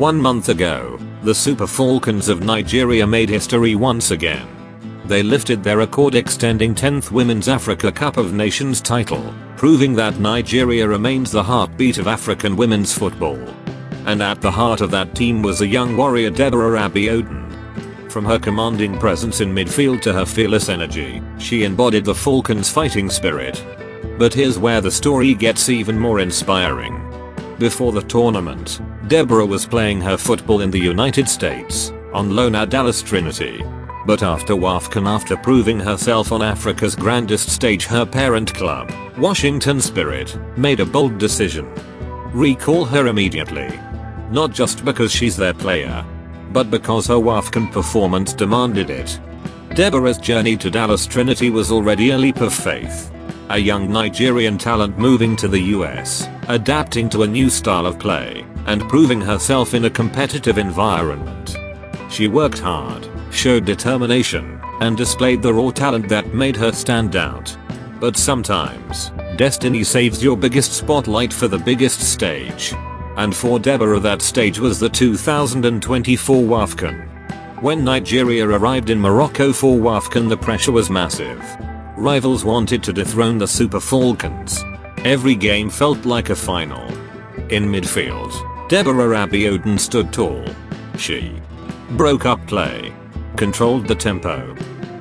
1 month ago, the Super Falcons of Nigeria made history once again. They lifted their record-extending 10th Women's Africa Cup of Nations title, proving that Nigeria remains the heartbeat of African women's football. And at the heart of that team was a young warrior, DeborahAbiodun. From her commanding presence in midfield to her fearless energy, she embodied the Falcons' fighting spirit. But here's where the story gets even more inspiring. Before the tournament, Deborah was playing her football in the United States, on loan at Dallas Trinity. But after WAFCON, after proving herself on Africa's grandest stage, her parent club, Washington Spirit, made a bold decision. Recall her immediately. Not just because she's their player, but because her WAFCON performance demanded it. Deborah's journey to Dallas Trinity was already a leap of faith. A young Nigerian talent moving to the US, adapting to a new style of play, and proving herself in a competitive environment. She worked hard, showed determination, and displayed the raw talent that made her stand out. But sometimes, destiny saves your biggest spotlight for the biggest stage. And for Deborah, that stage was the 2024 WAFCON. When Nigeria arrived in Morocco for WAFCON, the pressure was massive. Rivals wanted to dethrone the Super Falcons. Every game felt like a final. In midfield, DeborahAbiodun stood tall. She broke up play, controlled the tempo,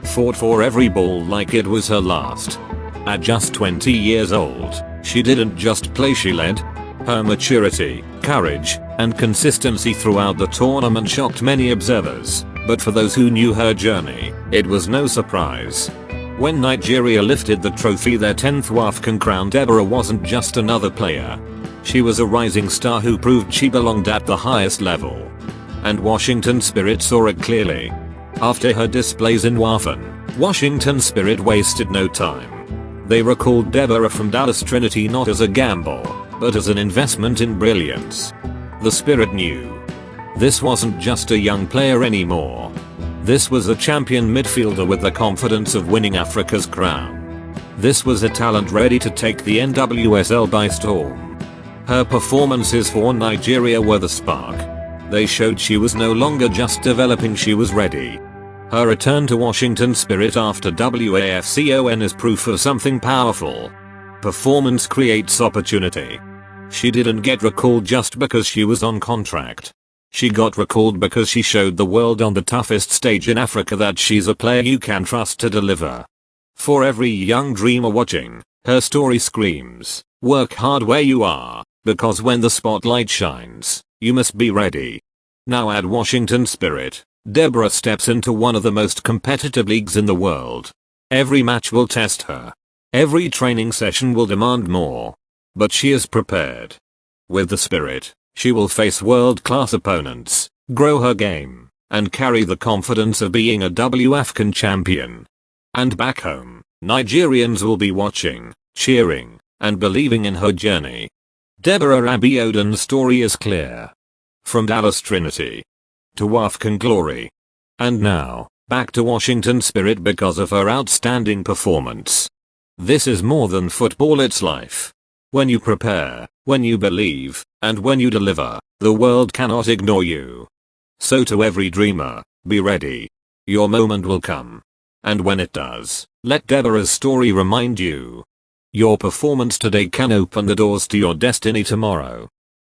fought for every ball like it was her last. At just 20 years old, she didn't just play, she led. Her maturity, courage, and consistency throughout the tournament shocked many observers, but for those who knew her journey, it was no surprise. When Nigeria lifted the trophy, their 10th WAFCON crown, Deborah wasn't just another player. She was a rising star who proved she belonged at the highest level. And Washington Spirit saw it clearly. After her displays in WAFCON, Washington Spirit wasted no time. They recalled Deborah from Dallas Trinity not as a gamble, but as an investment in brilliance. The Spirit knew. This wasn't just a young player anymore. This was a champion midfielder with the confidence of winning Africa's crown. This was a talent ready to take the NWSL by storm. Her performances for Nigeria were the spark. They showed she was no longer just developing, she was ready. Her return to Washington Spirit after WAFCON is proof of something powerful. Performance creates opportunity. She didn't get recalled just because she was on contract. She got recalled because she showed the world on the toughest stage in Africa that she's a player you can trust to deliver. For every young dreamer watching, her story screams, work hard where you are, because when the spotlight shines, you must be ready. Now at Washington Spirit, Deborah steps into one of the most competitive leagues in the world. Every match will test her. Every training session will demand more. But she is prepared. With the Spirit, she will face world-class opponents, grow her game, and carry the confidence of being a WAFCON champion. And back home, Nigerians will be watching, cheering, and believing in her journey. DeborahAbiodun's story is clear. From Dallas Trinity to WAFCON glory. And now, back to Washington Spirit because of her outstanding performance. This is more than football, it's life. When you prepare, when you believe, and when you deliver, the world cannot ignore you. So to every dreamer, be ready. Your moment will come. And when it does, let Deborah's story remind you. Your performance today can open the doors to your destiny tomorrow.